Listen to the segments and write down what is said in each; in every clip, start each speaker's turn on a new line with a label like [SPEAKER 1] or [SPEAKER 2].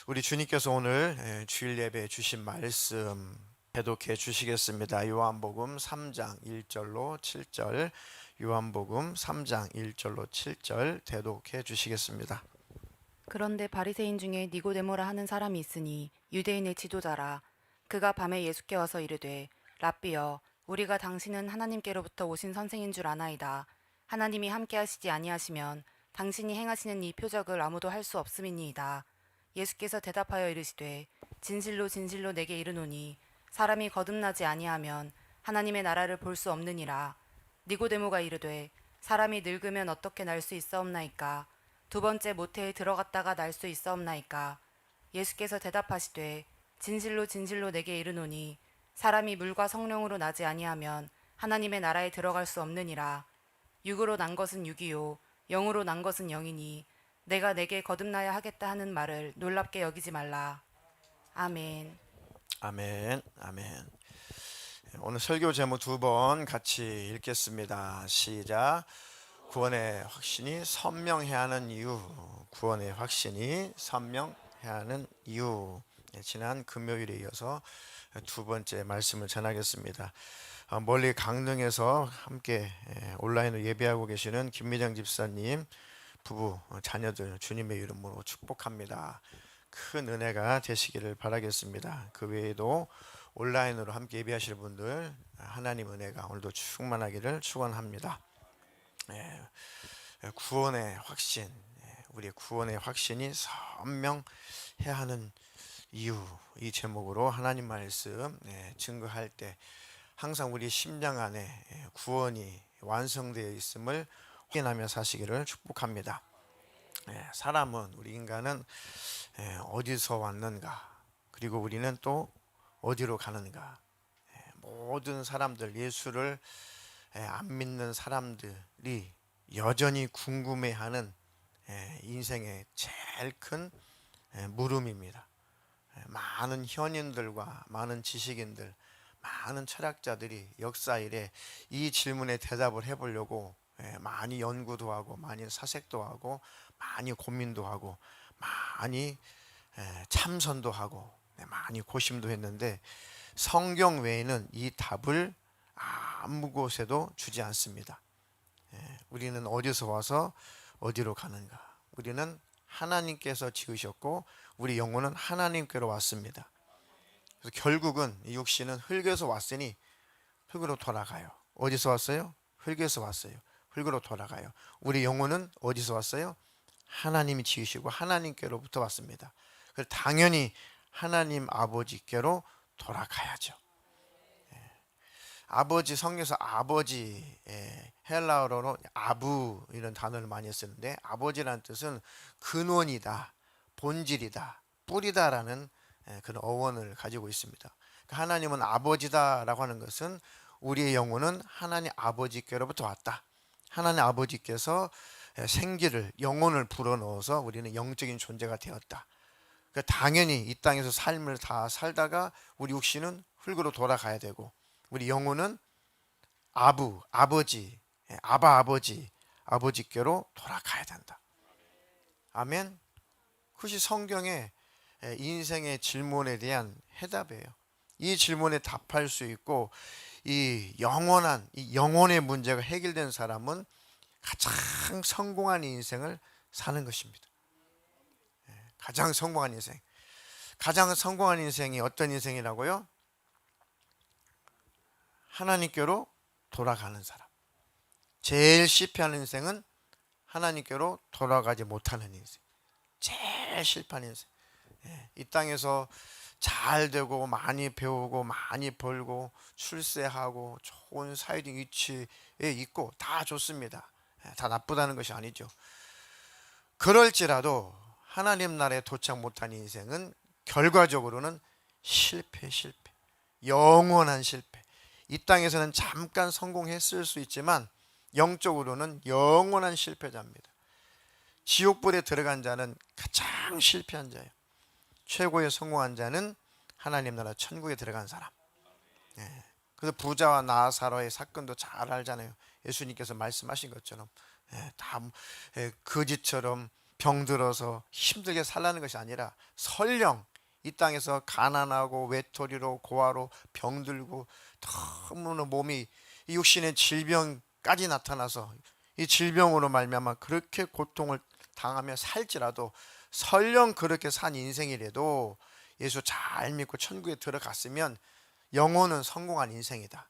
[SPEAKER 1] 우리 주님께서 오늘 주일 예배에 주신 말씀 대독해 주시겠습니다. 요한복음 3장 1절로 7절, 요한복음 3장 1절로 7절 대독해 주시겠습니다.
[SPEAKER 2] 그런데 바리새인 중에 니고데모라 하는 사람이 있으니 유대인의 지도자라. 그가 밤에 예수께 와서 이르되 랍비여, 우리가 당신은 하나님께로부터 오신 선생인 줄 아나이다. 하나님이 함께하시지 아니하시면 당신이 행하시는 이 표적을 아무도 할 수 없음이니이다. 예수께서 대답하여 이르시되 진실로 진실로 내게 이르노니 사람이 거듭나지 아니하면 하나님의 나라를 볼 수 없느니라. 니고데모가 이르되 사람이 늙으면 어떻게 날 수 있사옵나이까? 두 번째 모태에 들어갔다가 날 수 있사옵나이까? 예수께서 대답하시되 진실로 진실로 내게 이르노니 사람이 물과 성령으로 나지 아니하면 하나님의 나라에 들어갈 수 없느니라. 육으로 난 것은 육이요 영으로 난 것은 영이니 내가 내게 거듭나야 하겠다 하는 말을 놀랍게 여기지 말라. 아멘.
[SPEAKER 1] 아멘, 아멘. 오늘 설교 제목 두 번 같이 읽겠습니다. 시작. 구원의 확신이 선명해야 하는 이유. 구원의 확신이 선명해야 하는 이유. 지난 금요일에 이어서 두 번째 말씀을 전하겠습니다. 멀리 강릉에서 함께 온라인으로 예배하고 계시는 김미정 집사님 부부 자녀들 주님의 이름으로 축복합니다. 큰 은혜가 되시기를 바라겠습니다. 그 외에도 온라인으로 함께 예배하실 분들 하나님 은혜가 오늘도 충만하기를 축원합니다. 구원의 확신, 우리의 구원의 확신이 선명해야 하는 이유, 이 제목으로 하나님 말씀 증거할 때 항상 우리 심장 안에 구원이 완성되어 있음을 확인하며 사시기를 축복합니다. 사람은, 우리 인간은 어디서 왔는가, 그리고 우리는 또 어디로 가는가. 모든 사람들, 예수를 안 믿는 사람들이 여전히 궁금해하는 인생의 제일 큰 물음입니다. 많은 현인들과 많은 지식인들, 많은 철학자들이 역사 이래 이 질문에 대답을 해보려고 많이 연구도 하고 많이 사색도 하고 많이 고민도 하고 많이 참선도 하고 많이 고심도 했는데 성경 외에는 이 답을 아무 곳에도 주지 않습니다. 우리는 어디서 와서 어디로 가는가? 우리는 하나님께서 지으셨고 우리 영혼은 하나님께로 왔습니다. 그래서 결국은 이 육신은 흙에서 왔으니 흙으로 돌아가요. 어디서 왔어요? 흙에서 왔어요. 흙으로 돌아가요. 우리 영혼은 어디서 왔어요? 하나님이 지으시고 하나님께로부터 왔습니다. 그래서 당연히 하나님 아버지께로 돌아가야죠. 아버지, 성경에서 아버지, 헬라어로 아부 이런 단어를 많이 쓰는데 아버지라는 뜻은 근원이다, 본질이다, 뿌리다라는 그런 어원을 가지고 있습니다. 그러니까 하나님은 아버지다라고 하는 것은 우리의 영혼은 하나님 아버지께로부터 왔다. 하나님 아버지께서 생기를, 영혼을 불어넣어서 우리는 영적인 존재가 되었다. 그러니까 당연히 이 땅에서 삶을 다 살다가 우리 육신은 흙으로 돌아가야 되고 우리 영혼은 아버지, 아바 아버지, 아버지께로 돌아가야 된다. 아멘. 그것이 성경의 인생의 질문에 대한 해답이에요. 이 질문에 답할 수 있고 이 영혼의 문제가 해결된 사람은 가장 성공한 인생을 사는 것입니다. 가장 성공한 인생. 가장 성공한 인생이 어떤 인생이라고요? 하나님께로 돌아가는 사람. 제일 실패하는 인생은 하나님께로 돌아가지 못하는 인생. 제일 실패한 인생. 이 땅에서 잘 되고 많이 배우고 많이 벌고 출세하고 좋은 사회적 위치에 있고 다 좋습니다. 다 나쁘다는 것이 아니죠. 그럴지라도 하나님 나라에 도착 못한 인생은 결과적으로는 실패. 영원한 실패. 이 땅에서는 잠깐 성공했을 수 있지만 영적으로는 영원한 실패자입니다. 지옥불에 들어간 자는 가장 실패한 자예요. 최고의 성공한 자는 하나님 나라 천국에 들어간 사람. 그래서 부자와 나사로의 사건도 잘 알잖아요. 예수님께서 말씀하신 것처럼 다 거지처럼 병들어서 힘들게 살라는 것이 아니라 설령 이 땅에서 가난하고 외톨이로 고아로 병들고 너무나 몸이 이 육신의 질병까지 나타나서 이 질병으로 말미암아 그렇게 고통을 당하며 살지라도 설령 그렇게 산 인생이라도 예수 잘 믿고 천국에 들어갔으면 영혼은 성공한 인생이다.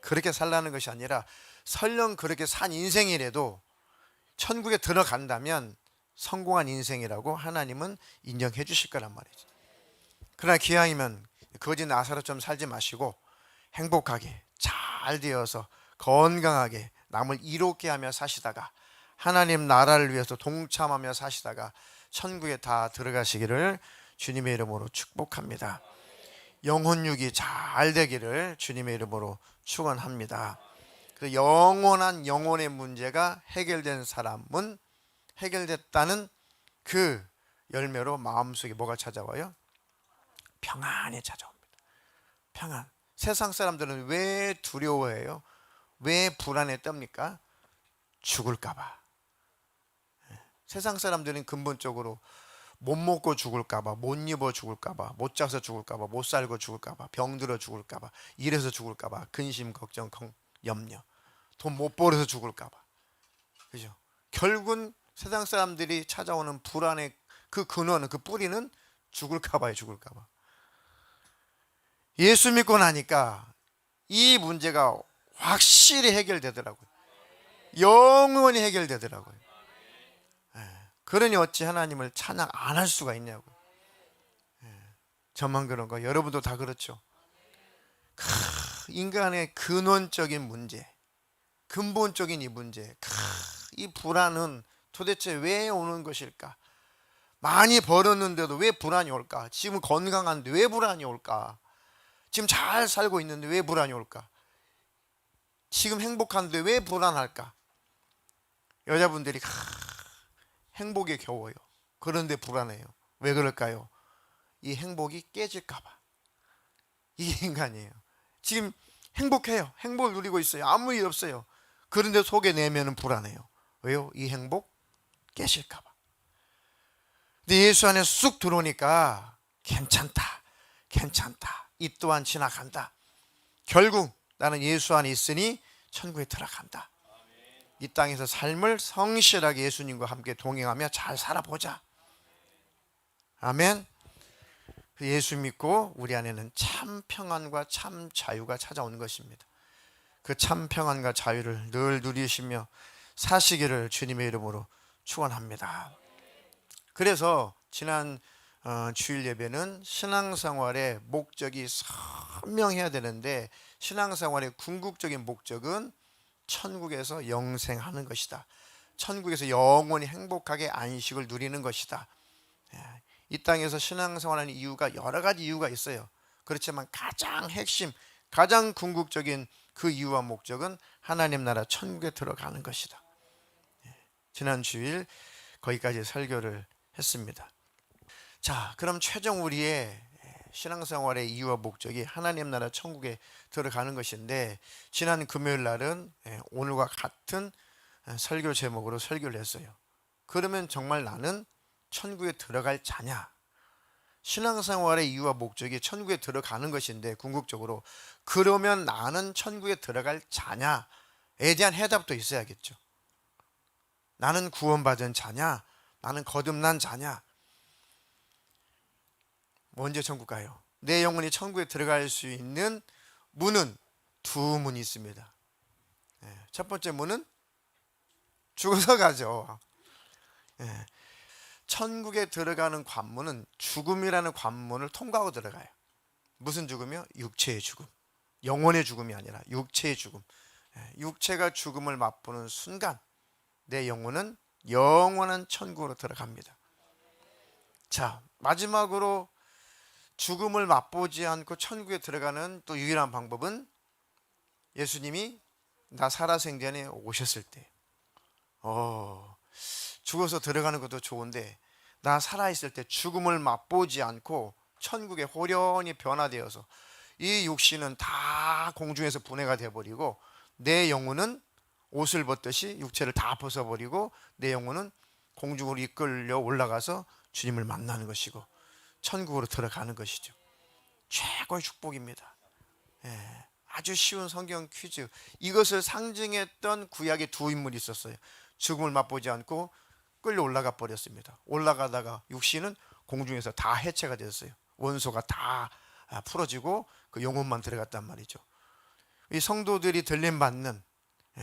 [SPEAKER 1] 그렇게 살라는 것이 아니라 설령 그렇게 산 인생이라도 천국에 들어간다면 성공한 인생이라고 하나님은 인정해 주실 거란 말이죠. 그러나 기왕이면 거지 나사로처럼 살지 마시고 행복하게 잘 되어서 건강하게 남을 이롭게 하며 사시다가 하나님 나라를 위해서 동참하며 사시다가 천국에 다 들어가시기를 주님의 이름으로 축복합니다. 영혼육이 잘 되기를 주님의 이름으로 축원합니다. 그 영원한 영혼의 문제가 해결된 사람은 해결됐다는 그 열매로 마음속에 뭐가 찾아와요? 평안이 찾아옵니다. 평안. 세상 사람들은 왜 두려워해요? 왜 불안에 떱니까? 죽을까 봐. 세상 사람들은 근본적으로 못 먹고 죽을까 봐, 못 입어 죽을까 봐, 못 자서 죽을까 봐, 못 살고 죽을까 봐, 병들어 죽을까 봐, 이래서 죽을까 봐, 근심, 걱정, 염려, 돈 못 벌어서 죽을까 봐. 그죠? 결국은 세상 사람들이 찾아오는 불안의 그 근원은, 그 뿌리는 죽을까 봐요, 죽을까 봐. 예수 믿고 나니까 이 문제가 확실히 해결되더라고요. 영원히 해결되더라고요. 그러니 어찌 하나님을 찬양 안 할 수가 있냐고요. 저만 그런가? 여러분도 다 그렇죠. 인간의 근원적인 문제, 근본적인 이 문제, 이 불안은 도대체 왜 오는 것일까? 많이 벌었는데도 왜 불안이 올까? 지금 건강한데 왜 불안이 올까? 지금 잘 살고 있는데 왜 불안이 올까? 지금 행복한데 왜 불안할까? 여자분들이 행복에 겨워요. 그런데 불안해요. 왜 그럴까요? 이 행복이 깨질까 봐. 이게 인간이에요. 지금 행복해요. 행복을 누리고 있어요. 아무 일 없어요. 그런데 속에 내면은 불안해요. 왜요? 이 행복 깨질까 봐. 근데 예수 안에 쑥 들어오니까 괜찮다. 괜찮다. 이 또한 지나간다. 결국 나는 예수 안에 있으니 천국에 들어간다. 이 땅에서 삶을 성실하게 예수님과 함께 동행하며 잘 살아보자. 아멘. 예수 믿고 우리 안에는 참 평안과 참 자유가 찾아오는 것입니다. 그 참 평안과 자유를 늘 누리시며 사시기를 주님의 이름으로 축원합니다. 그래서 지난 주일 예배는 신앙생활의 목적이 선명해야 되는데, 신앙생활의 궁극적인 목적은 천국에서 영생하는 것이다. 천국에서 영원히 행복하게 안식을 누리는 것이다. 이 땅에서 신앙생활하는 이유가 여러 가지 이유가 있어요. 그렇지만 가장 핵심, 가장 궁극적인 그 이유와 목적은 하나님 나라 천국에 들어가는 것이다. 지난 주일 거기까지 설교를 했습니다. 자, 그럼 최종 우리의 신앙생활의 이유와 목적이 하나님 나라 천국에 들어가는 것인데, 지난 금요일 날은 오늘과 같은 설교 제목으로 설교를 했어요. 그러면 정말 나는 천국에 들어갈 자냐? 신앙생활의 이유와 목적이 천국에 들어가는 것인데, 궁극적으로 그러면 나는 천국에 들어갈 자냐에 대한 해답도 있어야겠죠. 나는 구원받은 자냐? 나는 거듭난 자냐? 언제 천국 가요? 내 영혼이 천국에 들어갈 수 있는 문은 두 문이 있습니다. 첫 번째 문은 죽어서 가죠. 천국에 들어가는 관문은 죽음이라는 관문을 통과하고 들어가요. 무슨 죽음이요? 육체의 죽음. 영혼의 죽음이 아니라 육체의 죽음. 육체가 죽음을 맛보는 순간 내 영혼은 영원한 천국으로 들어갑니다. 자, 마지막으로 죽음을 맛보지 않고 천국에 들어가는 또 유일한 방법은 예수님이 나 살아생전에 오셨을 때. 죽어서 들어가는 것도 좋은데 나 살아있을 때 죽음을 맛보지 않고 천국에 호련히 변화되어서 이 육신은 다 공중에서 분해가 되어버리고 내 영혼은 옷을 벗듯이 육체를 다 벗어버리고 내 영혼은 공중으로 이끌려 올라가서 주님을 만나는 것이고 천국으로 들어가는 것이죠. 최고의 축복입니다. 아주 쉬운 성경 퀴즈. 이것을 상징했던 구약의 두 인물이 있었어요. 죽음을 맛보지 않고 끌려 올라가 버렸습니다. 올라가다가 육신은 공중에서 다 해체가 됐어요. 원소가 다 풀어지고 그 영혼만 들어갔단 말이죠. 이 성도들이 들림받는,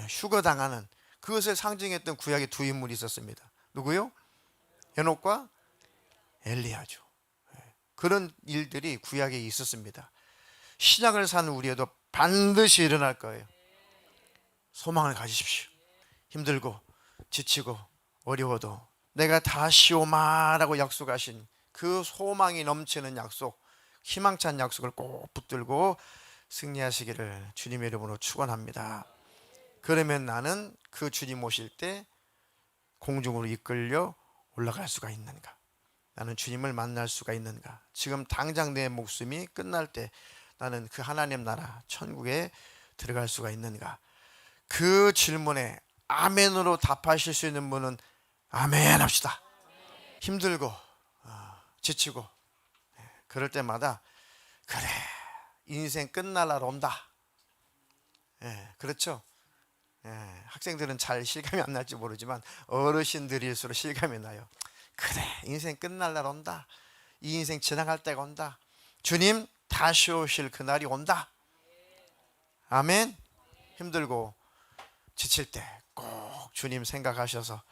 [SPEAKER 1] 휴거당하는 그것을 상징했던 구약의 두 인물이 있었습니다. 누구요? 에녹과 엘리야죠. 그런 일들이 구약에 있었습니다. 신약을 사는 우리에도 반드시 일어날 거예요. 소망을 가지십시오. 힘들고 지치고 어려워도 내가 다시 오마라고 약속하신 그 소망이 넘치는 약속, 희망찬 약속을 꼭 붙들고 승리하시기를 주님의 이름으로 축원합니다. 그러면 나는 그 주님 오실 때 공중으로 이끌려 올라갈 수가 있는가? 나는 주님을 만날 수가 있는가? 지금 당장 내 목숨이 끝날 때 나는 그 하나님 나라 천국에 들어갈 수가 있는가? 그 질문에 아멘으로 답하실 수 있는 분은 아멘 합시다. 힘들고 지치고 그럴 때마다 그래, 인생 끝날 날 온다. 그렇죠? 학생들은 잘 실감이 안 날지 모르지만 어르신들일수록 실감이 나요. 그래, 인생 끝날 날 온다. 이 인생 지나갈 때가 온다. 주님 다시 오실 그날이 온다. 아멘. 힘들고 지칠 때 꼭 주님 생각하셔서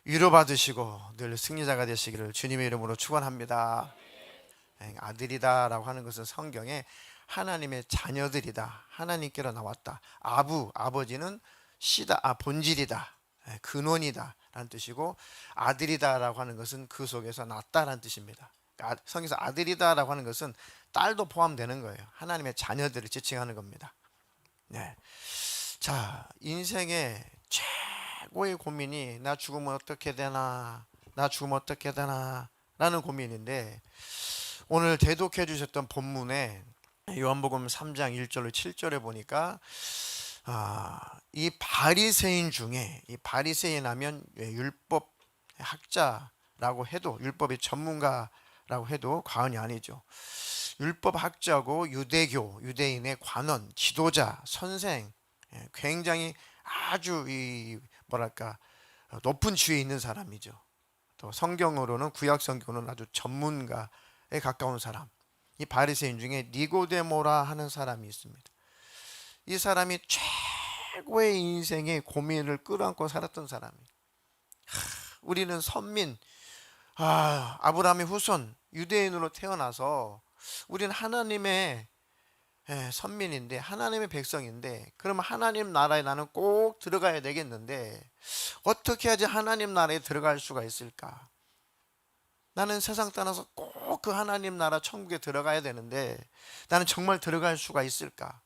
[SPEAKER 1] 위로받으시고 늘 승리자가 되시기를 주님의 이름으로 축원합니다. 아들이다 라고 하는 것은 성경에 하나님의 자녀들이다, 하나님께로 나왔다. 아버지는 씨다, 본질이다, 근원이다 라는 뜻이고, 아들이다 라고 하는 것은 그 속에서 낳다라는 뜻입니다. 성경에서 아들이다 라고 하는 것은 딸도 포함되는 거예요. 하나님의 자녀들을 지칭하는 겁니다. 자, 인생의 최고의 고민이 나 죽으면 어떻게 되나, 나 죽으면 어떻게 되나 라는 고민인데, 오늘 대독해 주셨던 본문에 요한복음 3장 1절로 7절에 보니까 이 바리새인 중에, 이 바리새인 하면 율법 학자라고 해도, 율법의 전문가라고 해도 과언이 아니죠. 율법 학자고 유대인의 관원, 지도자, 선생, 굉장히 아주 높은 지위에 있는 사람이죠. 또 성경으로는, 구약 성경으로는 아주 전문가에 가까운 사람. 이 바리새인 중에 니고데모라 하는 사람이 있습니다. 이 사람이 최고의 인생의 고민을 끌어안고 살았던 사람이에요. 우리는 선민, 아브라함의 후손, 유대인으로 태어나서 우리는 하나님의 선민인데, 하나님의 백성인데, 그러면 하나님 나라에 나는 꼭 들어가야 되겠는데 어떻게 해야지 하나님 나라에 들어갈 수가 있을까? 나는 세상 떠나서 꼭 그 하나님 나라 천국에 들어가야 되는데 나는 정말 들어갈 수가 있을까?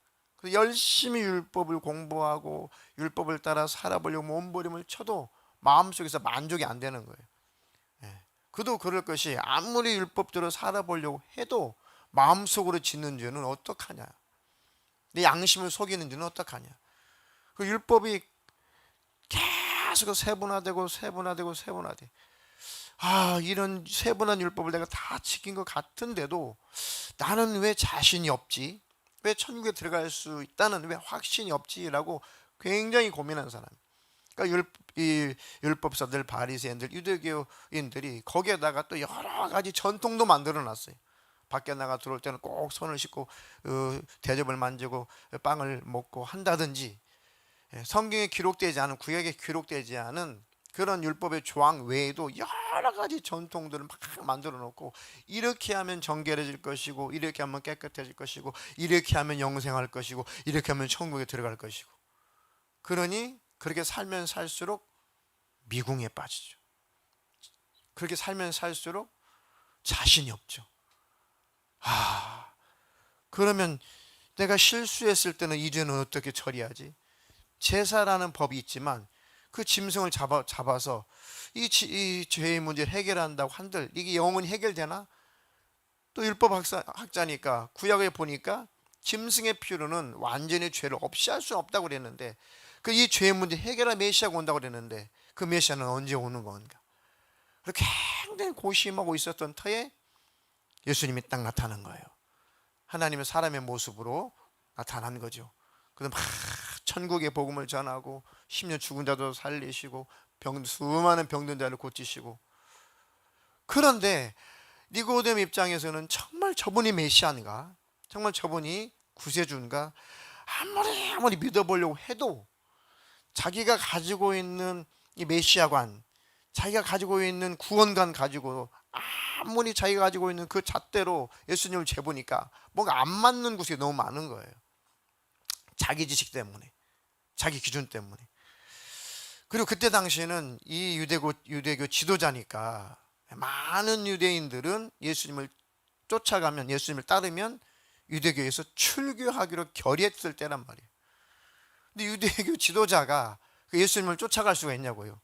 [SPEAKER 1] 열심히 율법을 공부하고 율법을 따라 살아보려고 몸부림을 쳐도 마음속에서 만족이 안 되는 거예요. 그도 그럴 것이, 아무리 율법대로 살아보려고 해도 마음속으로 짓는 죄는 어떡하냐? 내 양심을 속이는 죄는 어떡하냐? 그 율법이 계속 세분화되고 이런 세분한 율법을 내가 다 지킨 것 같은데도 나는 왜 자신이 없지? 왜 천국에 들어갈 수 있다는 왜 확신이 없지라고 굉장히 고민한 사람. 그러니까 이 율법사들, 바리새인들, 유대교인들이 거기에다가 또 여러 가지 전통도 만들어 놨어요. 밖에 나가 들어올 때는 꼭 손을 씻고 대접을 만지고 빵을 먹고 한다든지, 성경에 기록되지 않은, 구약에 기록되지 않은 그런 율법의 조항 외에도 여러 가지 전통들을 막 만들어 놓고, 이렇게 하면 정결해질 것이고, 이렇게 하면 깨끗해질 것이고, 이렇게 하면 영생할 것이고, 이렇게 하면 천국에 들어갈 것이고, 그러니 그렇게 살면 살수록 미궁에 빠지죠. 그렇게 살면 살수록 자신이 없죠. 그러면 내가 실수했을 때는 이 죄는 어떻게 처리하지? 제사라는 법이 있지만 그 짐승을 잡아서 이 죄의 문제를 해결한다고 한들 이게 영원히 해결되나? 또 율법 학자니까 구약에 보니까 짐승의 피로는 완전히 죄를 없이 할 수는 없다고 그랬는데, 그 이 죄의 문제 해결할 메시아가 온다고 그랬는데 그 메시아는 언제 오는 건가? 그렇게 굉장히 고심하고 있었던 터에 예수님이 딱 나타난 거예요. 하나님의 사람의 모습으로 나타난 거죠. 그래서 막 천국의 복음을 전하고 10년 죽은 자도 살리시고 수많은 병든 자를 고치시고. 그런데 니고데모 입장에서는 정말 저분이 메시아인가, 정말 저분이 구세주인가, 아무리 믿어보려고 해도 자기가 가지고 있는 이 메시아관, 자기가 가지고 있는 구원관 가지고 아무리 자기가 가지고 있는 그 잣대로 예수님을 재보니까 뭔가 안 맞는 곳이 너무 많은 거예요. 자기 지식 때문에, 자기 기준 때문에. 그리고 그때 당시에는 이 유대교 지도자니까 많은 유대인들은 예수님을 쫓아가면, 예수님을 따르면 유대교에서 출교하기로 결의했을 때란 말이에요. 근데 유대교 지도자가 그 예수님을 쫓아갈 수가 있냐고요.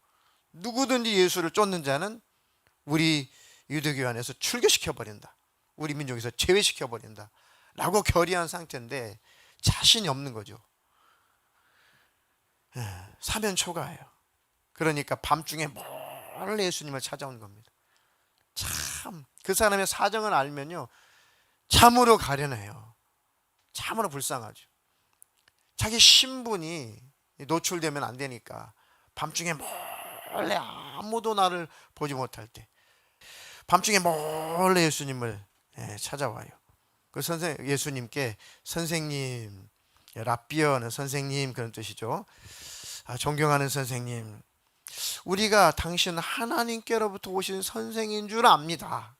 [SPEAKER 1] 누구든지 예수를 쫓는 자는 우리 유대교 안에서 출교시켜버린다, 우리 민족에서 제외시켜버린다 라고 결의한 상태인데 자신이 없는 거죠. 사면초가예요. 그러니까 밤중에 몰래 예수님을 찾아온 겁니다. 참 그 사람의 사정을 알면요, 참으로 가련해요. 참으로 불쌍하죠. 자기 신분이 노출되면 안 되니까 밤중에 몰래, 아무도 나를 보지 못할 때 밤중에 몰래 예수님을 찾아와요. 그 예수님께 선생님, 라비어는 선생님 그런 뜻이죠. 존경하는 선생님, 우리가 당신 하나님께로부터 오신 선생인 줄 압니다.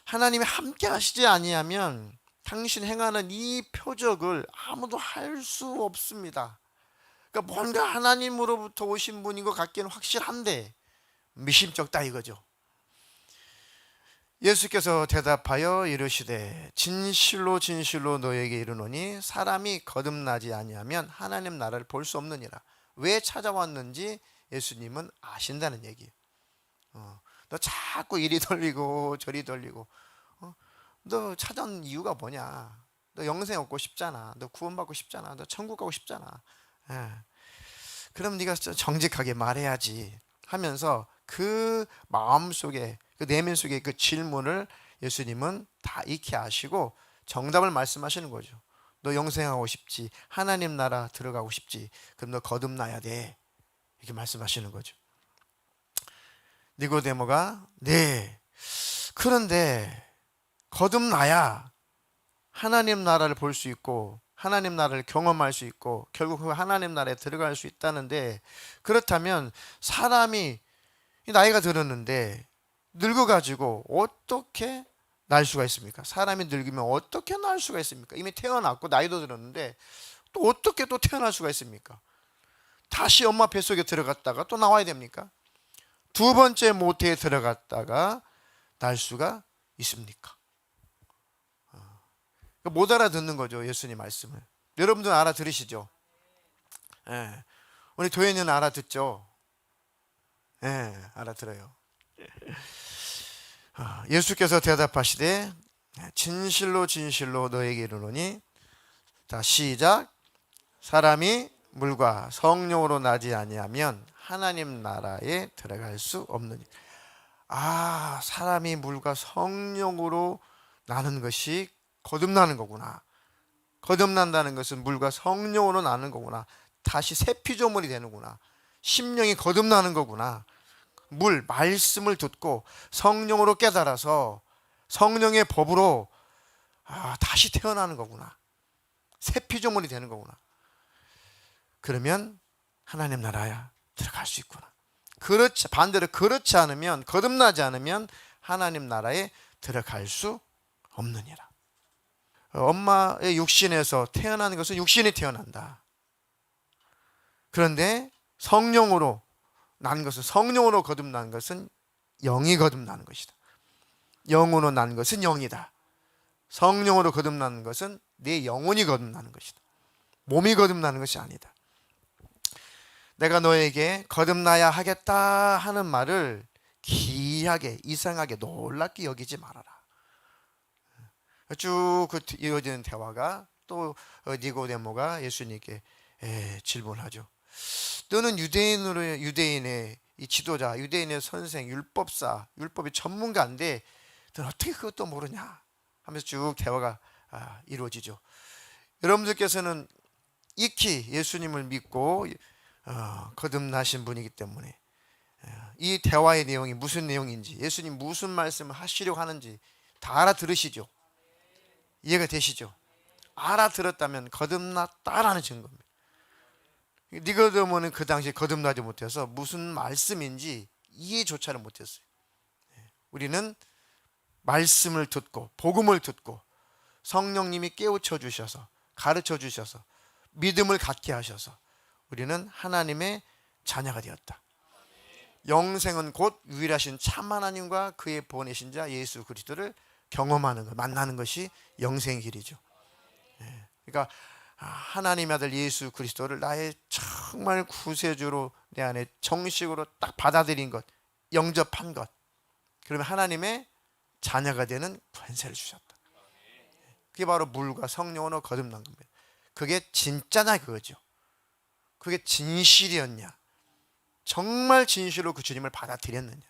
[SPEAKER 1] 하나님이 함께 하시지 아니하면 당신 행하는 이 표적을 아무도 할 수 없습니다. 그러니까 뭔가 하나님으로부터 오신 분인 것 같기는 확실한데 미심쩍다 이거죠. 예수께서 대답하여 이르시되 진실로 진실로 너에게 이르노니 사람이 거듭나지 아니하면 하나님 나라를 볼 수 없느니라. 왜 찾아왔는지 예수님은 아신다는 얘기예요. 너 자꾸 이리 돌리고 저리 돌리고, 너 찾아온 이유가 뭐냐? 너 영생 얻고 싶잖아. 너 구원받고 싶잖아. 너 천국 가고 싶잖아. 그럼 네가 정직하게 말해야지 하면서 그 마음속에, 그 내면 속에 그 질문을 예수님은 다 익히 아시고 정답을 말씀하시는 거죠. 너 영생하고 싶지, 하나님 나라 들어가고 싶지, 그럼 너 거듭나야 돼, 이렇게 말씀하시는 거죠. 니고데모가 네, 그런데 거듭나야 하나님 나라를 볼 수 있고 하나님 나라를 경험할 수 있고 결국 그 하나님 나라에 들어갈 수 있다는데, 그렇다면 사람이 나이가 들었는데 늙어가지고 어떻게 날 수가 있습니까? 사람이 늙으면 어떻게 날 수가 있습니까? 이미 태어났고 나이도 들었는데 또 어떻게 또 태어날 수가 있습니까? 다시 엄마 뱃속에 들어갔다가 또 나와야 됩니까? 두 번째 모태에 들어갔다가 날 수가 있습니까? 못 알아듣는 거죠, 예수님 말씀을. 여러분들은 알아들으시죠? 예. 우리 도현이는 알아듣죠? 예, 알아들어요. 예수께서 대답하시되 진실로 진실로 너에게 이르노니, 자 시작, 사람이 물과 성령으로 나지 아니하면 하나님 나라에 들어갈 수 없느니. 사람이 물과 성령으로 나는 것이 거듭나는 거구나. 거듭난다는 것은 물과 성령으로 나는 거구나. 다시 새 피조물이 되는구나. 심령이 거듭나는 거구나. 말씀을 듣고 성령으로 깨달아서 성령의 법으로 다시 태어나는 거구나. 새 피조물이 되는 거구나. 그러면 하나님 나라에 들어갈 수 있구나. 반대로 그렇지 않으면, 거듭나지 않으면 하나님 나라에 들어갈 수 없느니라. 엄마의 육신에서 태어나는 것은 육신이 태어난다. 그런데 성령으로 난 것은, 성령으로 거듭난 것은 영이 거듭나는 것이다. 영으로 난 것은 영이다. 성령으로 거듭나는 것은 내 영혼이 거듭나는 것이다. 몸이 거듭나는 것이 아니다. 내가 너에게 거듭나야 하겠다 하는 말을 기이하게, 이상하게, 놀랍게 여기지 말아라. 쭉 이어지는 대화가 또 니고데모가 예수님께 질문하죠. 너는 유대인의 이 지도자, 유대인의 선생, 율법사, 율법의 전문가인데 넌 어떻게 그것도 모르냐 하면서 쭉 대화가 이루어지죠. 여러분들께서는 익히 예수님을 믿고 거듭나신 분이기 때문에 이 대화의 내용이 무슨 내용인지, 예수님 무슨 말씀을 하시려고 하는지 다 알아들으시죠? 이해가 되시죠? 알아들었다면 거듭났다라는 증거입니다. 니고데모는 그 당시에 거듭나지 못해서 무슨 말씀인지 이해조차를 못했어요. 우리는 말씀을 듣고 복음을 듣고 성령님이 깨우쳐 주셔서 가르쳐 주셔서 믿음을 갖게 하셔서 우리는 하나님의 자녀가 되었다. 영생은 곧 유일하신 참 하나님과 그의 보내신 자 예수 그리스도를 경험하는 것, 만나는 것이 영생의 길이죠. 그러니까 하나님의 아들 예수 그리스도를 나의 정말 구세주로 내 안에 정식으로 딱 받아들인 것, 영접한 것, 그러면 하나님의 자녀가 되는 권세를 주셨다. 그게 바로 물과 성령으로 거듭난 겁니다. 그게 진짜냐 그거죠. 그게 진실이었냐, 정말 진실로 그 주님을 받아들였느냐.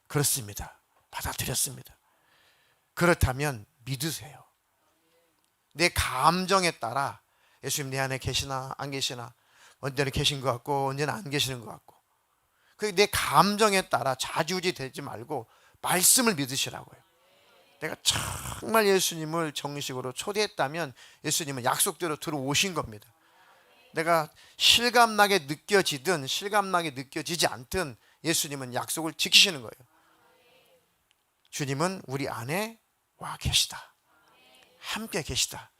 [SPEAKER 1] 그렇습니다. 받아들였습니다. 그렇다면 믿으세요. 내 감정에 따라 예수님 내 안에 계시나 안 계시나, 언제는 계신 것 같고 언제는 안 계시는 것 같고, 내 감정에 따라 좌지우지 되지 말고 말씀을 믿으시라고요. 내가 정말 예수님을 정식으로 초대했다면 예수님은 약속대로 들어오신 겁니다. 내가 실감나게 느껴지든 실감나게 느껴지지 않든 예수님은 약속을 지키시는 거예요. 주님은 우리 안에 와 계시다. 함께 계시다.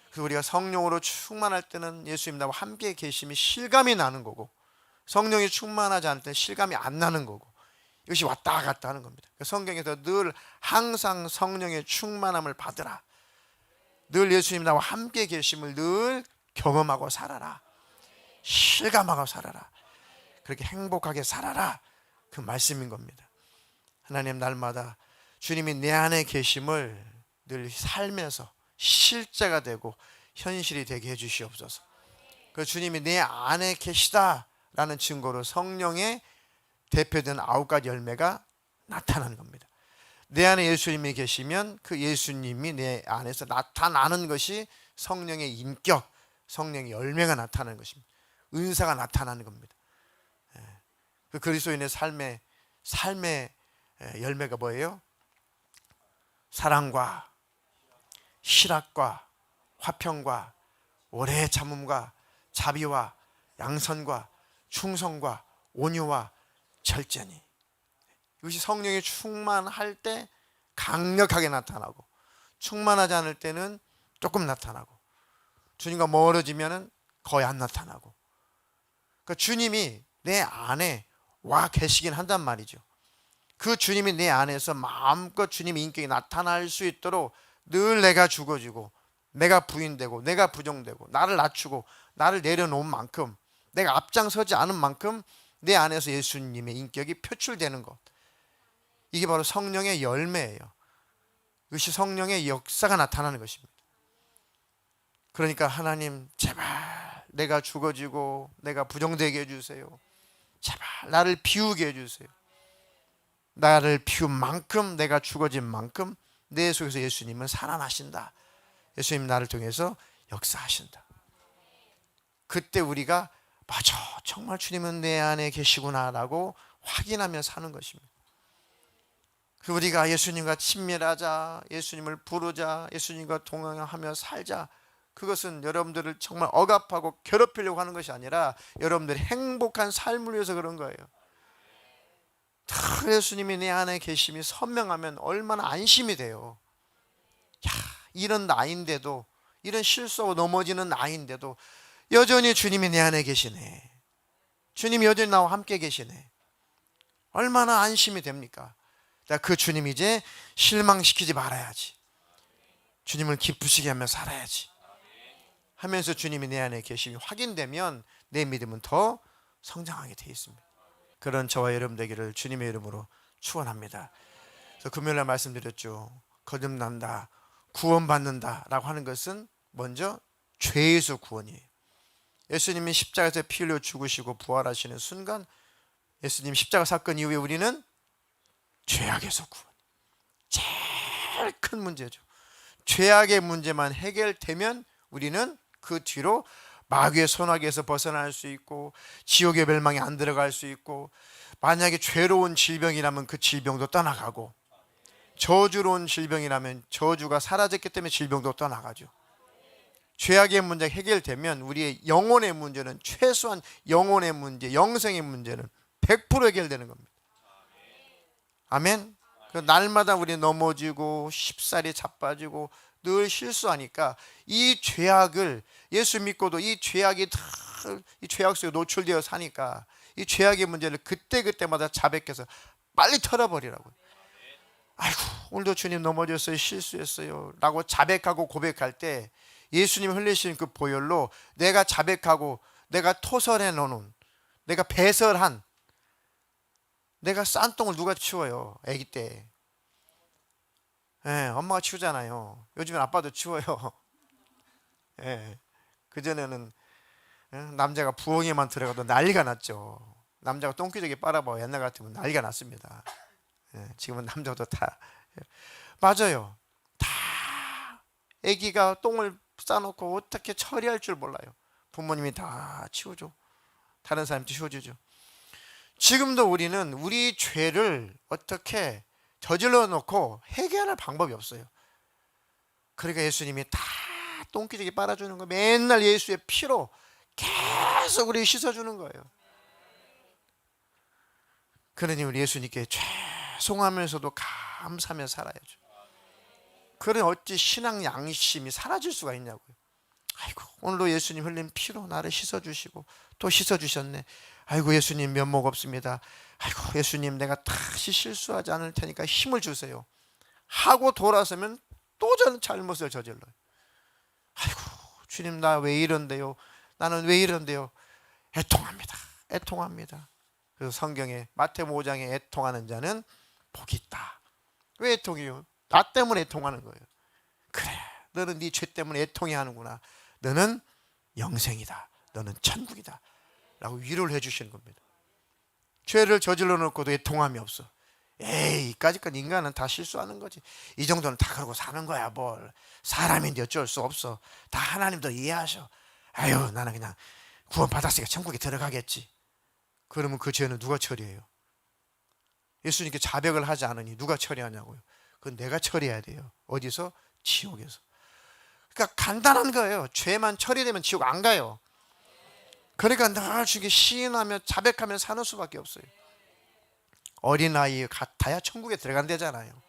[SPEAKER 1] 그래서 우리가 성령으로 충만할 때는 예수님 나와 함께 계심이 실감이 나는 거고, 성령이 충만하지 않을 때는 실감이 안 나는 거고, 이것이 왔다 갔다 하는 겁니다. 성경에서 늘 항상 성령의 충만함을 받으라, 늘 예수님 나와 함께 계심을 늘 경험하고 살아라, 실감하고 살아라, 그렇게 행복하게 살아라, 그 말씀인 겁니다. 하나님 날마다 주님이 내 안에 계심을 늘 삶에서 실제가 되고 현실이 되게 해주시옵소서. 그 주님이 내 안에 계시다라는 증거로 성령의 대표된 9가지 열매가 나타나는 겁니다. 내 안에 예수님이 계시면 그 예수님이 내 안에서 나타나는 것이 성령의 인격, 성령의 열매가 나타나는 것입니다. 은사가 나타나는 겁니다. 그 그리스도인의 삶의 열매가 뭐예요? 사랑과 실학과 화평과 오래 참음과 자비와 양선과 충성과 온유와 절제니. 이것이 성령이 충만할 때 강력하게 나타나고, 충만하지 않을 때는 조금 나타나고, 주님과 멀어지면 거의 안 나타나고. 그러니까 주님이 내 안에 와 계시긴 한단 말이죠. 그 주님이 내 안에서 마음껏 주님의 인격이 나타날 수 있도록 늘 내가 죽어지고, 내가 부인되고, 내가 부정되고, 나를 낮추고 나를 내려놓은 만큼, 내가 앞장서지 않은 만큼 내 안에서 예수님의 인격이 표출되는 것, 이게 바로 성령의 열매예요. 이것이 성령의 역사가 나타나는 것입니다. 그러니까 하나님, 제발 내가 죽어지고 내가 부정되게 해주세요. 제발 나를 비우게 해주세요. 나를 비운 만큼, 내가 죽어진 만큼 내 속에서 예수님은 살아나신다. 예수님 나를 통해서 역사하신다. 그때 우리가 맞아, 정말 주님은 내 안에 계시구나 라고 확인하며 사는 것입니다. 우리가 예수님과 친밀하자, 예수님을 부르자, 예수님과 동행하며 살자, 그것은 여러분들을 정말 억압하고 괴롭히려고 하는 것이 아니라 여러분들의 행복한 삶을 위해서 그런 거예요. 예수님이 내 안에 계심이 선명하면 얼마나 안심이 돼요. 야, 이런 나이인데도, 이런 실수하고 넘어지는 나이인데도 여전히 주님이 내 안에 계시네, 주님이 여전히 나와 함께 계시네, 얼마나 안심이 됩니까? 그 주님 이제 실망시키지 말아야지, 주님을 기쁘시게 하며 살아야지 하면서 주님이 내 안에 계심이 확인되면 내 믿음은 더 성장하게 되어 있습니다. 그런 저와 여러분 되기를 주님의 이름으로 축원합니다. 그래서 금요일날 말씀드렸죠. 거듭난다, 구원받는다 라고 하는 것은 먼저 죄에서 구원이에요. 예수님이 십자가에서 피 흘려 죽으시고 부활하시는 순간 예수님 십자가 사건 이후에 우리는 죄악에서 구원. 제일 큰 문제죠. 죄악의 문제만 해결되면 우리는 그 뒤로 마귀의 손아귀에서 벗어날 수 있고 지옥의 멸망에 안 들어갈 수 있고, 만약에 죄로운 질병이라면 그 질병도 떠나가고, 저주로운 질병이라면 저주가 사라졌기 때문에 질병도 떠나가죠. 죄악의 문제가 해결되면 우리의 영혼의 문제는, 최소한 영혼의 문제, 영생의 문제는 100% 해결되는 겁니다. 아멘. 그 날마다 우리 넘어지고 쉽사리 자빠지고 늘 실수하니까 이 죄악을, 예수 믿고도 이 죄악이 다 이 죄악 속에 노출되어 사니까 이 죄악의 문제를 그때그때마다 자백해서 빨리 털어버리라고요. 아이고, 오늘도 주님 넘어졌어요, 실수했어요 라고 자백하고 고백할 때 예수님 흘리신 그 보혈로 내가 자백하고 내가 토설해 놓은, 내가 배설한, 내가 싼 똥을 누가 치워요? 아기 때. 예, 엄마가 치우잖아요. 요즘엔 아빠도 치워요. 예, 그전에는 남자가 부엌에만 들어가도 난리가 났죠. 남자가 똥기저귀 빨아봐 옛날 같으면 난리가 났습니다. 예, 지금은 남자도 다. 맞아요. 다 아기가 똥을 싸놓고 어떻게 처리할 줄 몰라요. 부모님이 다 치워줘. 다른 사람도 치워주죠. 지금도 우리는 우리 죄를 어떻게 저질러 놓고 해결할 방법이 없어요. 그러니까 예수님이 다 똥기저귀 빨아주는 거, 맨날 예수의 피로 계속 우리 씻어주는 거예요. 그러니 우리 예수님께 죄송하면서도 감사하며 살아야죠. 그런 어찌 신앙 양심이 사라질 수가 있냐고요. 아이고, 오늘도 예수님 흘린 피로 나를 씻어주시고 또 씻어주셨네. 아이고, 예수님 면목 없습니다. 아이고, 예수님 내가 다시 실수하지 않을 테니까 힘을 주세요 하고 돌아서면 또 저는 잘못을 저질러요. 아이고, 주님 나 왜 이런데요? 나는 왜 이런데요? 애통합니다. 애통합니다. 그래서 성경에 마태복음 5장에 애통하는 자는 복이 있다. 왜 애통해요? 나 때문에 애통하는 거예요. 그래, 너는 네 죄 때문에 애통해 하는구나. 너는 영생이다. 너는 천국이다 라고 위로를 해주시는 겁니다. 죄를 저질러 놓고도 애통함이 없어. 에이, 이까짓 인간은 다 실수하는 거지. 이 정도는 다 그러고 사는 거야. 뭘, 사람인데 어쩔 수 없어. 다 하나님도 이해하셔. 아유, 나는 그냥 구원 받았으니까 천국에 들어가겠지. 그러면 그 죄는 누가 처리해요? 예수님께 자백을 하지 않으니 누가 처리하냐고요. 그건 내가 처리해야 돼요. 어디서? 지옥에서. 그러니까 간단한 거예요. 죄만 처리되면 지옥 안 가요. 그러니까 늘 주께 시인하며 자백하며 사는 수밖에 없어요. 어린아이 같아야 천국에 들어간대잖아요.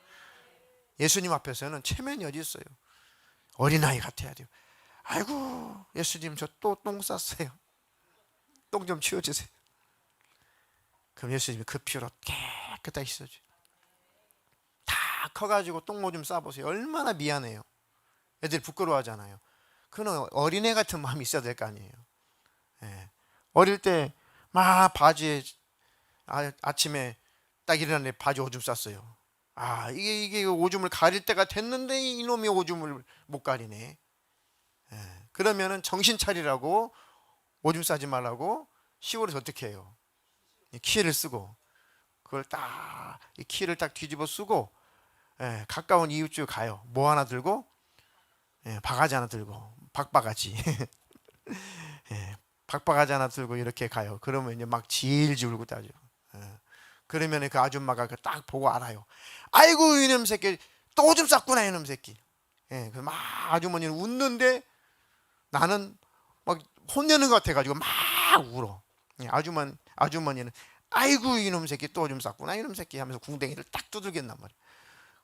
[SPEAKER 1] 예수님 앞에서는 체면이 어디 있어요? 어린아이 같아야 돼요. 아이고, 예수님 저 또 똥 쌌어요. 똥 좀 치워주세요. 그럼 예수님이 그 피로 깨끗하게 씻어줘요. 다 커가지고 똥 오줌 싸보세요. 얼마나 미안해요. 애들이 부끄러워하잖아요. 그건 어린애 같은 마음이 있어야 될 거 아니에요. 예. 어릴 때 막 바지에 아침에 딱 일어났는데 바지 오줌 쌌어요. 아, 이게 오줌을 가릴 때가 됐는데 이놈이 오줌을 못 가리네. 예. 그러면은 정신 차리라고 오줌 싸지 말라고 시골에서 어떻게 해요? 키를 쓰고, 그걸 딱 이 키를 딱 뒤집어 쓰고, 예, 가까운 이웃집에 가요. 뭐 하나 들고, 예, 바가지 하나 들고, 박바가지. 예, 박바가지 하나 들고 이렇게 가요. 그러면 이제 막 질질 울고 따죠. 예. 그러면 그 아줌마가 딱 보고 알아요. 아이고, 이놈 새끼 또 오줌 쌌구나, 이놈 새끼. 예, 막 아주머니는 웃는데 나는 막 혼내는 것 같아가지고 막 울어. 예, 아주머니는 아이고, 이놈 새끼 또 오줌 쌌구나, 이놈 새끼 하면서 궁뎅이를 딱 두들겼단 말이야.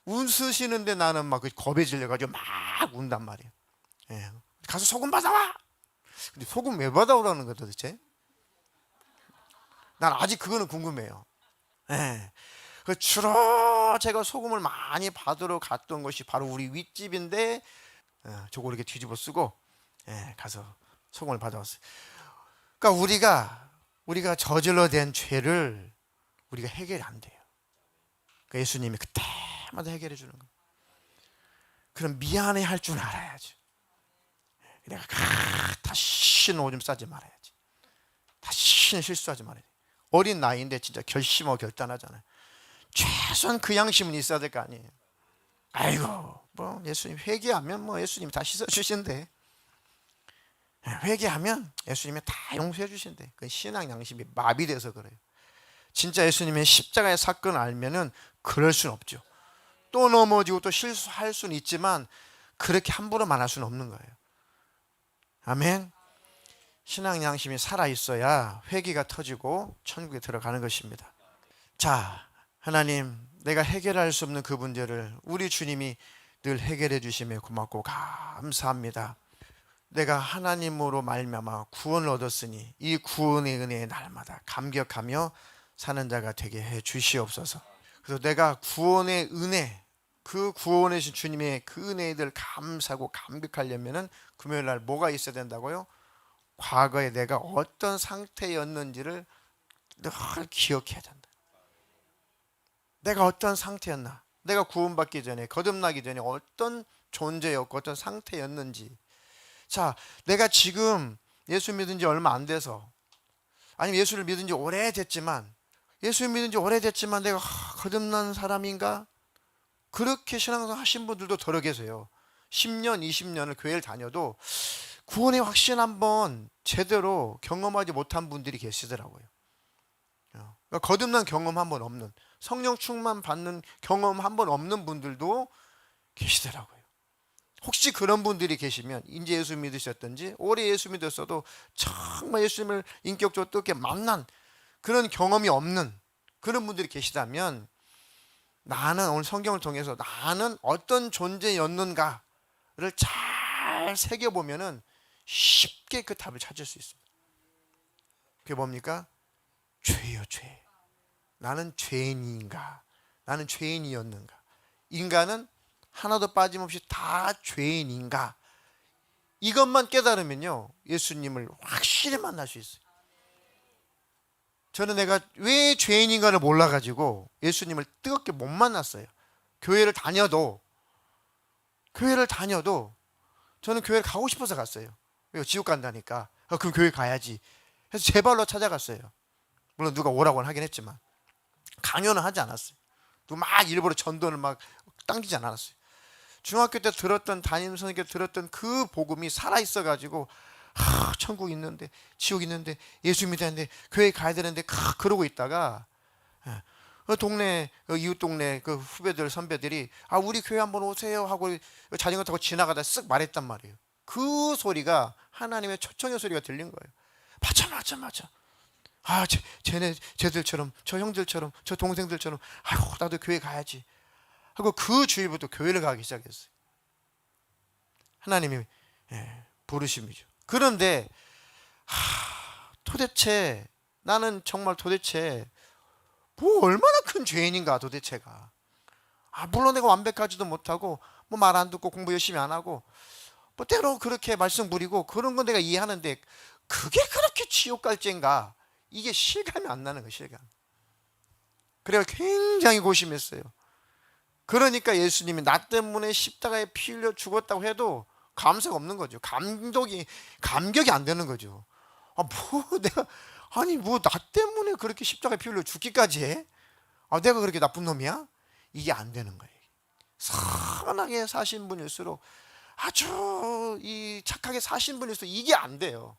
[SPEAKER 1] 웃으시는데 나는 막 겁에 질려가지고 막 운단 말이에요. 예. 가서 소금 받아와. 근데 소금 왜 받아오라는 거야 도대체? 난 아직 그거는 궁금해요. 예. 그 주로 제가 소금을 많이 받으러 갔던 것이 바로 우리 윗집인데, 저거 이렇게 뒤집어 쓰고, 예, 가서 소금을 받아왔어요. 그러니까 우리가 저질러 댄 죄를 우리가 해결이 안 돼요. 그러니까 예수님이 그때마다 해결해 주는 거예요. 그럼 미안해 할 줄 알아야죠. 내가 다시는 오줌 싸지 말아야지. 다시는 실수하지 말아야지. 어린 나이인데 진짜 결심하고 결단하잖아요. 최소한 그 양심은 있어야 될 거 아니에요. 아이고 뭐 예수님 회개하면 뭐 예수님이 다 씻어주신대. 회개하면 예수님이 다 용서해 주신대. 그 신앙 양심이 마비돼서 그래요. 진짜 예수님의 십자가의 사건을 알면은 그럴 수는 없죠. 또 넘어지고 또 실수할 수는 있지만 그렇게 함부로 말할 수는 없는 거예요. 아멘. 신앙 양심이 살아있어야 회개가 터지고 천국에 들어가는 것입니다. 자, 하나님, 내가 해결할 수 없는 그 문제를 우리 주님이 늘 해결해 주심에 고맙고 감사합니다. 내가 하나님으로 말미암아 구원을 얻었으니 이 구원의 은혜에 날마다 감격하며 사는 자가 되게 해 주시옵소서. 그래서 내가 구원의 은혜, 그 구원해 주신 주님의 그 은혜에 늘 감사하고 감격하려면은 금요일 날 뭐가 있어야 된다고요? 과거에 내가 어떤 상태였는지를 늘 기억해야 된다. 내가 어떤 상태였나? 내가 구원받기 전에, 거듭나기 전에 어떤 존재였고 어떤 상태였는지. 자, 내가 지금 예수 믿은 지 얼마 안 돼서, 아니면 예수를 믿은 지 오래됐지만, 예수 믿은 지 오래됐지만 내가 거듭난 사람인가? 그렇게 신앙생활 하신 분들도 더러 계세요. 10년, 20년을 교회를 다녀도 구원의 확신 한번 제대로 경험하지 못한 분들이 계시더라고요. 그러니까 거듭난 경험 한번 없는, 성령 충만 받는 경험 한번 없는 분들도 계시더라고요. 혹시 그런 분들이 계시면 이제 예수 믿으셨든지 오래 예수 믿었어도 정말 예수님을 인격적으로 뜨겁게 만난 그런 경험이 없는 그런 분들이 계시다면, 나는 오늘 성경을 통해서 나는 어떤 존재였는가를 잘 새겨보면은 쉽게 그 답을 찾을 수 있습니다. 그게 뭡니까? 죄요, 죄. 나는 죄인인가? 나는 죄인이었는가? 인간은 하나도 빠짐없이 다 죄인인가? 이것만 깨달으면요, 예수님을 확실히 만날 수 있어요. 저는 내가 왜 죄인인가를 몰라가지고 예수님을 뜨겁게 못 만났어요. 교회를 다녀도 저는 교회를 가고 싶어서 갔어요. 왜? 지옥 간다니까. 그럼 교회 가야지. 그래서 제 발로 찾아갔어요. 물론 누가 오라고는 하긴 했지만 강요는 하지 않았어요. 또 막 일부러 전도를 막 당기지 않았어요. 중학교 때 들었던, 담임 선생님께 들었던 그 복음이 살아있어가지고 천국 있는데, 지옥 있는데, 예수 믿었는데, 교회 가야 되는데, 그러고 있다가, 동네, 이웃 동네 그 후배들, 선배들이, 우리 교회 한번 오세요 하고 자전거 타고 지나가다 쓱 말했단 말이에요. 그 소리가 하나님의 초청의 소리가 들린 거예요. 맞아. 쟤들처럼, 저 형들처럼, 저 동생들처럼, 나도 교회 가야지 하고 그 주일부터 교회를 가기 시작했어요. 하나님이 부르심이죠. 그런데 도대체 나는 정말 도대체 뭐 얼마나 큰 죄인인가 도대체가. 물론 내가 완벽하지도 못하고 뭐 말 안 듣고 공부 열심히 안 하고 뭐 때로 그렇게 말씀 부리고 그런 건 내가 이해하는데, 그게 그렇게 지옥 갈 죄인가? 이게 실감이 안 나는 거예요. 실감. 그래서 굉장히 고심했어요. 그러니까 예수님이 나 때문에 십자가에 피 흘려 죽었다고 해도 감사가 없는 거죠. 감격이 안 되는 거죠. 나 때문에 그렇게 십자가에 피 흘려 죽기까지 해? 내가 그렇게 나쁜 놈이야? 이게 안 되는 거예요. 선하게 사신 분일수록, 아주 착하게 사신 분일수록 이게 안 돼요.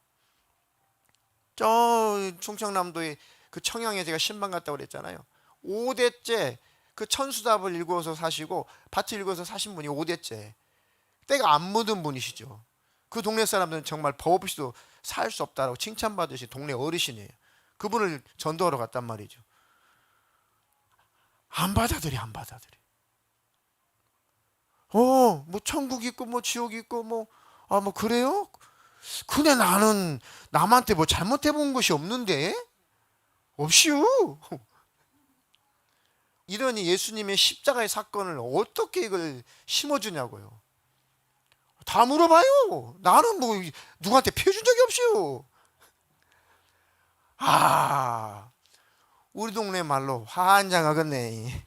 [SPEAKER 1] 저 충청남도에 그 청양에 제가 신방 갔다고 그랬잖아요. 5대째 그 천수답을 읽어서 사시고 밭을 읽어서 사신 분이 5대째. 때가 안 묻은 분이시죠. 그 동네 사람들은 정말 법 없이도 살 수 없다라고 칭찬받으신 동네 어르신이에요. 그분을 전도하러 갔단 말이죠. 안 받아들여. 뭐 천국 있고 뭐 지옥 있고 뭐 그래요? 근데 나는 남한테 뭐 잘못해 본 것이 없는데? 없이요. 이러니 예수님의 십자가의 사건을 어떻게 이걸 심어주냐고요. 다 물어봐요. 나는 뭐 누구한테 피해준 적이 없이요. 우리 동네 말로 환장하겠네.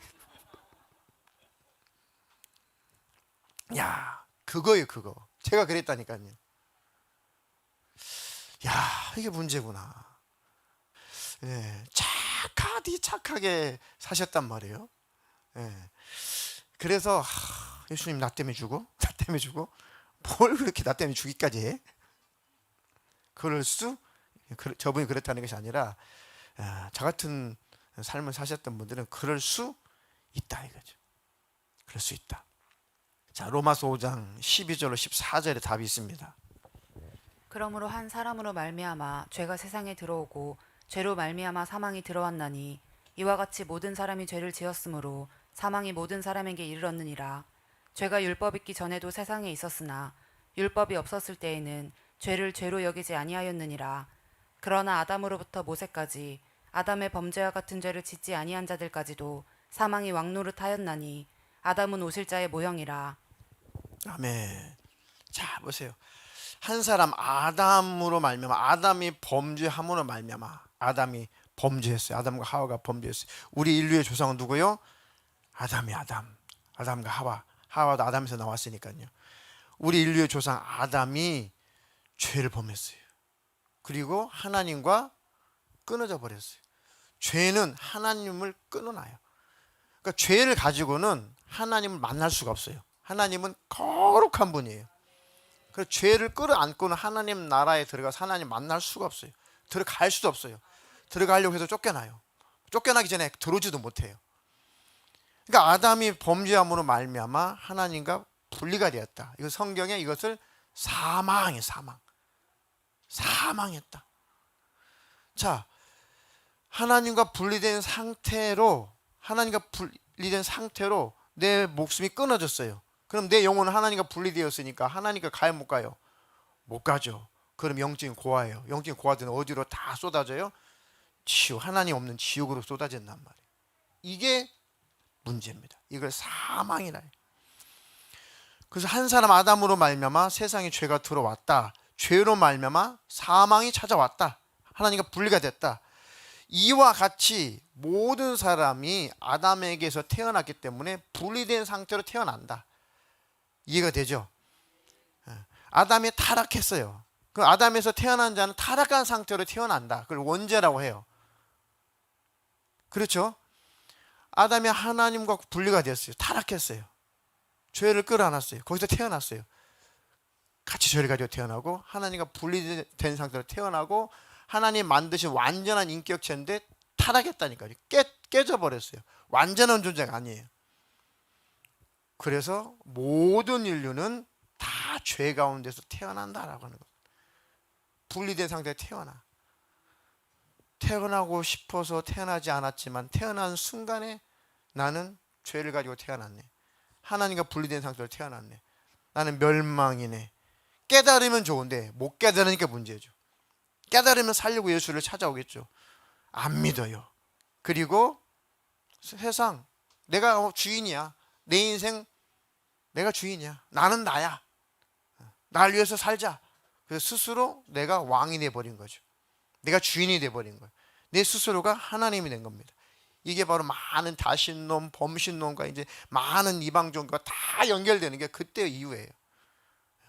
[SPEAKER 1] 야, 그거예요, 그거. 제가 그랬다니까요. 야, 이게 문제구나. 잘 차디 착하게 사셨단 말이에요. 예. 그래서 예수님 나 때문에 주고 나 때문에 주고 뭘 그렇게 나 때문에 주기까지 해? 저분이 그렇다는 것이 아니라 저 같은 삶을 사셨던 분들은 그럴 수 있다 이거죠. 그럴 수 있다. 자, 로마서 5장 12절로 14절에 답이 있습니다.
[SPEAKER 2] 그러므로 한 사람으로 말미암아 죄가 세상에 들어오고 죄로 말미암아 사망이 들어왔나니 이와 같이 모든 사람이 죄를 지었으므로 사망이 모든 사람에게 이르렀느니라. 죄가 율법 있기 전에도 세상에 있었으나 율법이 없었을 때에는 죄를 죄로 여기지 아니하였느니라. 그러나 아담으로부터 모세까지 아담의 범죄와 같은 죄를 짓지 아니한 자들까지도 사망이 왕노릇하였나니 아담은 오실자의 모형이라.
[SPEAKER 1] 아멘. 자, 보세요. 한 사람 아담으로 말미암아 아담이 범죄함으로 말미암아 아담이 범죄했어요. 아담과 하와가 범죄했어요. 우리 인류의 조상은 누구요? 아담과 하와도 아담에서 나왔으니까요. 우리 인류의 조상 아담이 죄를 범했어요. 그리고 하나님과 끊어져 버렸어요. 죄는 하나님을 끊어놔요. 그러니까 죄를 가지고는 하나님을 만날 수가 없어요. 하나님은 거룩한 분이에요. 그래서 죄를 끌어안고는 하나님 나라에 들어가서 하나님 만날 수가 없어요. 들어갈 수도 없어요. 들어가려고 해도 쫓겨나요. 쫓겨나기 전에 들어오지도 못해요. 그러니까 아담이 범죄함으로 말미암아 하나님과 분리가 되었다. 이거 성경에 이것을 사망했다. 자, 하나님과 분리된 상태로 내 목숨이 끊어졌어요. 그럼 내 영혼은 하나님과 분리되었으니까 하나님과 가요 못 가요? 못 가죠. 그럼 영적인 고아예요. 영적인 고아들은 어디로 다 쏟아져요? 하나님 없는 지옥으로 쏟아진단 말이에요. 이게 문제입니다. 이걸 사망이라 해요. 그래서 한 사람 아담으로 말미암아 세상에 죄가 들어왔다. 죄로 말미암아 사망이 찾아왔다. 하나님과 분리가 됐다. 이와 같이 모든 사람이 아담에게서 태어났기 때문에 분리된 상태로 태어난다. 이해가 되죠? 아담이 타락했어요. 그 아담에서 태어난 자는 타락한 상태로 태어난다. 그걸 원죄라고 해요. 그렇죠? 아담이 하나님과 분리가 됐어요. 타락했어요. 죄를 끌어안았어요. 거기서 태어났어요. 같이 죄를 가지고 태어나고 하나님과 분리된 상태로 태어나고 하나님 만드신 완전한 인격체인데 타락했다니까요. 깨져버렸어요. 완전한 존재가 아니에요. 그래서 모든 인류는 다 죄 가운데서 태어난다라고 하는 거예요. 분리된 상태에 태어나고 싶어서 태어나지 않았지만 태어난 순간에 나는 죄를 가지고 태어났네. 하나님과 분리된 상태로 태어났네. 나는 멸망이네. 깨달으면 좋은데 못 깨달으니까 문제죠. 깨달으면 살려고 예수를 찾아오겠죠. 안 믿어요. 그리고 세상 내가 주인이야. 내 인생 내가 주인이야. 나는 나야. 날 위해서 살자. 그래서 스스로 내가 왕이 돼버린 거죠. 내가 주인이 돼버린 거예요. 내 스스로가 하나님이 된 겁니다. 이게 바로 많은 다신론, 범신론과 이제 많은 이방 종교가 다 연결되는 게 그때 이후예요.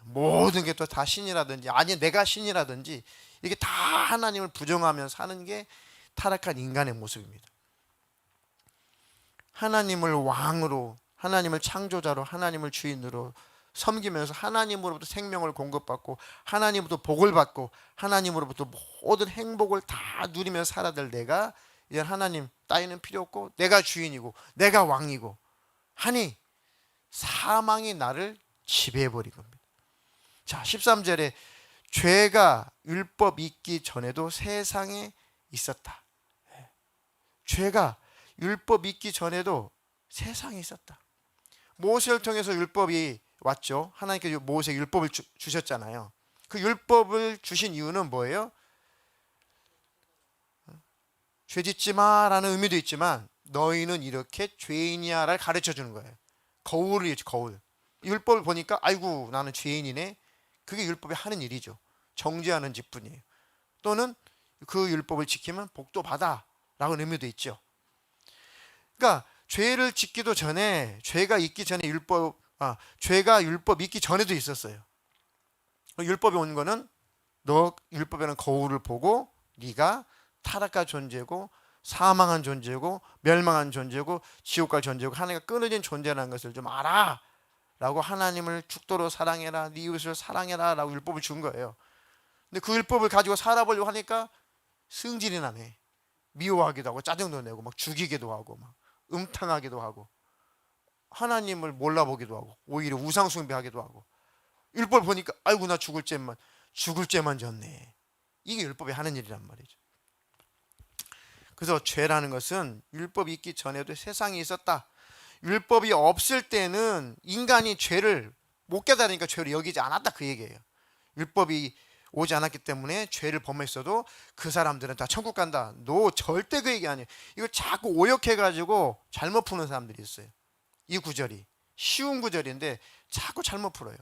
[SPEAKER 1] 모든 게 또 다 신이라든지 아니 내가 신이라든지 이게 다 하나님을 부정하며 사는 게 타락한 인간의 모습입니다. 하나님을 왕으로, 하나님을 창조자로, 하나님을 주인으로 섬기면서 하나님으로부터 생명을 공급받고 하나님으로부터 복을 받고 하나님으로부터 모든 행복을 다 누리며 살아야 될 내가 이제 하나님 따위는 필요 없고 내가 주인이고 내가 왕이고 하니 사망이 나를 지배해버린 겁니다. 자, 13절에 죄가 율법 있기 전에도 세상에 있었다. 죄가 율법 있기 전에도 세상에 있었다. 모세를 통해서 율법이 왔죠. 하나님께서 모세에게 율법을 주셨잖아요. 그 율법을 주신 이유는 뭐예요? 죄 짓지 마라는 의미도 있지만 너희는 이렇게 죄인이야를 가르쳐 주는 거예요. 거울. 율법을 보니까 아이고 나는 죄인이네. 그게 율법이 하는 일이죠. 정죄하는 짓뿐이에요. 또는 그 율법을 지키면 복도 받아 라는 의미도 있죠. 그러니까 죄를 짓기도 전에 죄가 있기 전에 죄가 율법 있기 전에도 있었어요. 율법이 온 거는 너 율법에는 거울을 보고 네가 타락한 존재고 사망한 존재고 멸망한 존재고 지옥 갈 존재고 하나님과 끊어진 존재라는 것을 좀 알아 라고 하나님을 죽도록 사랑해라, 네 이웃을 사랑해라 라고 율법을 준 거예요. 근데 그 율법을 가지고 살아보려고 하니까 승질이 나네. 미워하기도 하고 짜증도 내고 막 죽이기도 하고 막 음탕하기도 하고 하나님을 몰라보기도 하고 오히려 우상 숭배하기도 하고 율법 보니까 아이고 나 죽을 죄만 졌네. 이게 율법이 하는 일이란 말이죠. 그래서 죄라는 것은 율법이 있기 전에도 세상에 있었다. 율법이 없을 때는 인간이 죄를 못 깨달으니까 죄를 여기지 않았다 그 얘기예요. 율법이 오지 않았기 때문에 죄를 범했어도 그 사람들은 다 천국 간다. 너 절대 그 얘기 아니에요. 이거 자꾸 오역해가지고 잘못 푸는 사람들이 있어요. 이 구절이 쉬운 구절인데 자꾸 잘못 풀어요.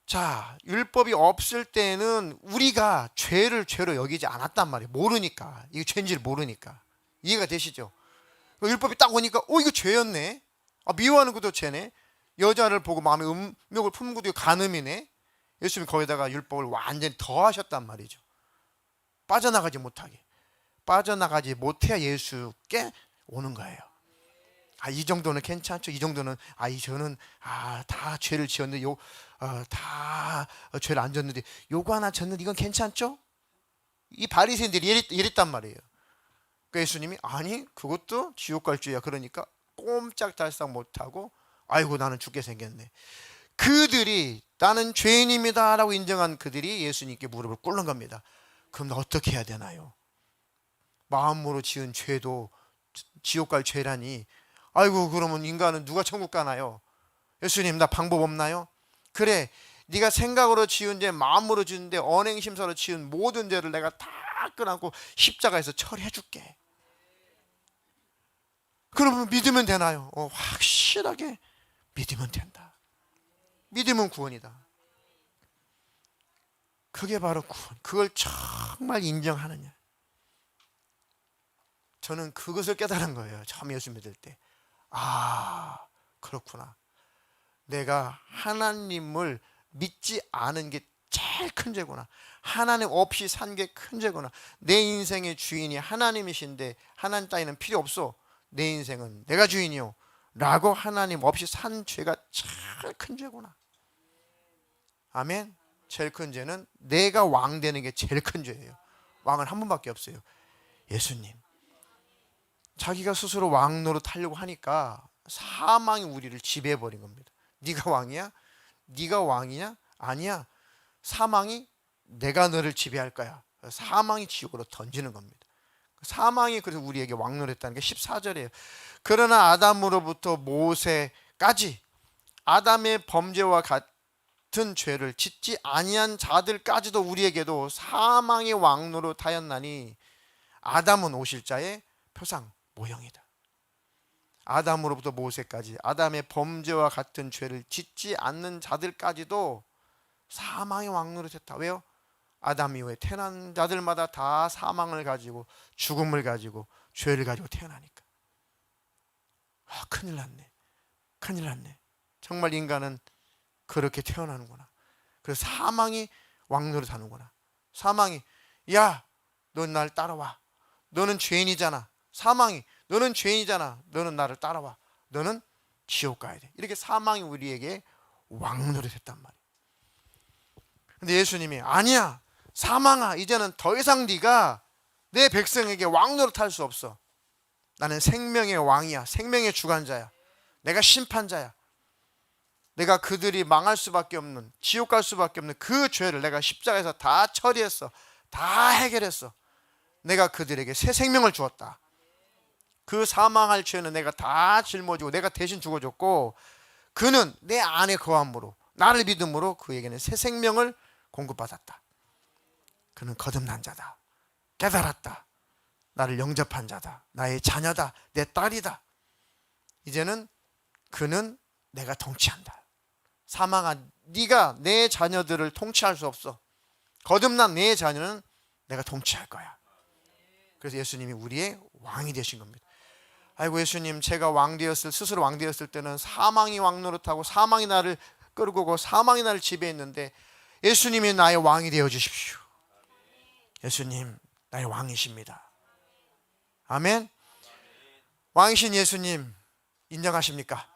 [SPEAKER 1] 자, 율법이 없을 때는 우리가 죄를 죄로 여기지 않았단 말이에요. 모르니까. 이게 죄인지를 모르니까. 이해가 되시죠? 율법이 딱 오니까 이거 죄였네. 미워하는 것도 죄네. 여자를 보고 마음에 음욕을 품는 것도 간음이네. 예수님이 거기다가 율법을 완전히 더하셨단 말이죠. 빠져나가지 못하게. 빠져나가지 못해야 예수께 오는 거예요. 이 정도는 괜찮죠. 이 정도는 저는 다 죄를 지었는데 다 죄를 안 졌는데 요거 하나 졌는데 이건 괜찮죠? 이 바리새인들이 이랬단 말이에요. 그러니까 예수님이 아니 그것도 지옥 갈 죄야. 그러니까 꼼짝달싹 못하고 아이고 나는 죽게 생겼네. 그들이 나는 죄인입니다 라고 인정한 그들이 예수님께 무릎을 꿇는 겁니다. 그럼 어떻게 해야 되나요? 마음으로 지은 죄도 지옥 갈 죄라니 아이고 그러면 인간은 누가 천국 가나요? 예수님 나 방법 없나요? 그래 네가 생각으로 지은 죄 마음으로 지은 죄 언행심사로 지은 모든 죄를 내가 다 끌어안고 십자가에서 처리해 줄게. 그러면 믿으면 되나요? 확실하게 믿으면 된다. 믿으면 구원이다. 그게 바로 구원. 그걸 정말 인정하느냐. 저는 그것을 깨달은 거예요. 처음 예수 믿을 때. 그렇구나. 내가 하나님을 믿지 않은 게 제일 큰 죄구나. 하나님 없이 산 게 큰 죄구나. 내 인생의 주인이 하나님이신데 하나님 따위는 필요 없어. 내 인생은 내가 주인이요 라고 하나님 없이 산 죄가 제일 큰 죄구나. 아멘. 제일 큰 죄는 내가 왕 되는 게 제일 큰 죄예요. 왕은 한 분밖에 없어요. 예수님. 자기가 스스로 왕 노릇하려고 하니까 사망이 우리를 지배해버린 겁니다. 네가 왕이야? 네가 왕이냐? 아니야. 사망이 내가 너를 지배할 거야. 사망이 지옥으로 던지는 겁니다. 사망이 그래서 우리에게 왕 노릇했다는 게 14절이에요. 그러나 아담으로부터 모세까지 아담의 범죄와 같은 죄를 짓지 아니한 자들까지도 우리에게도 사망의 왕 노릇하였나니 아담은 오실 자의 표상 모형이다. 아담으로부터 모세까지 아담의 범죄와 같은 죄를 짓지 않는 자들까지도 사망의 왕 노릇했다. 왜요? 아담 이후에 태어난 자들마다 다 사망을 가지고 죽음을 가지고 죄를 가지고 태어나니까 큰일 났네. 큰일 났네. 정말 인간은 그렇게 태어나는구나. 그래서 사망이 왕 노릇하는구나. 사망이 야, 넌 날 따라와. 너는 죄인이잖아. 사망이 너는 죄인이잖아. 너는 나를 따라와. 너는 지옥 가야 돼. 이렇게 사망이 우리에게 왕 노릇했단 말이야. 근데 예수님이 아니야. 사망아 이제는 더 이상 네가 내 백성에게 왕 노릇할 수 없어. 나는 생명의 왕이야. 생명의 주관자야. 내가 심판자야. 내가 그들이 망할 수밖에 없는 지옥 갈 수밖에 없는 그 죄를 내가 십자가에서 다 처리했어. 다 해결했어. 내가 그들에게 새 생명을 주었다. 그 사망할 죄는 내가 다 짊어지고 내가 대신 죽어줬고 그는 내 안에 거함으로 나를 믿음으로 그에게는 새 생명을 공급받았다. 그는 거듭난 자다. 깨달았다. 나를 영접한 자다. 나의 자녀다. 내 딸이다. 이제는 그는 내가 통치한다. 사망한 네가 내 자녀들을 통치할 수 없어. 거듭난 내 자녀는 내가 통치할 거야. 그래서 예수님이 우리의 왕이 되신 겁니다. 아이고 예수님 제가 스스로 왕 되었을 때는 사망이 왕 노릇하고 사망이 나를 끌고 오고 사망이 나를 지배했는데 예수님이 나의 왕이 되어 주십시오. 예수님 나의 왕이십니다. 아멘. 왕이신 예수님 인정하십니까?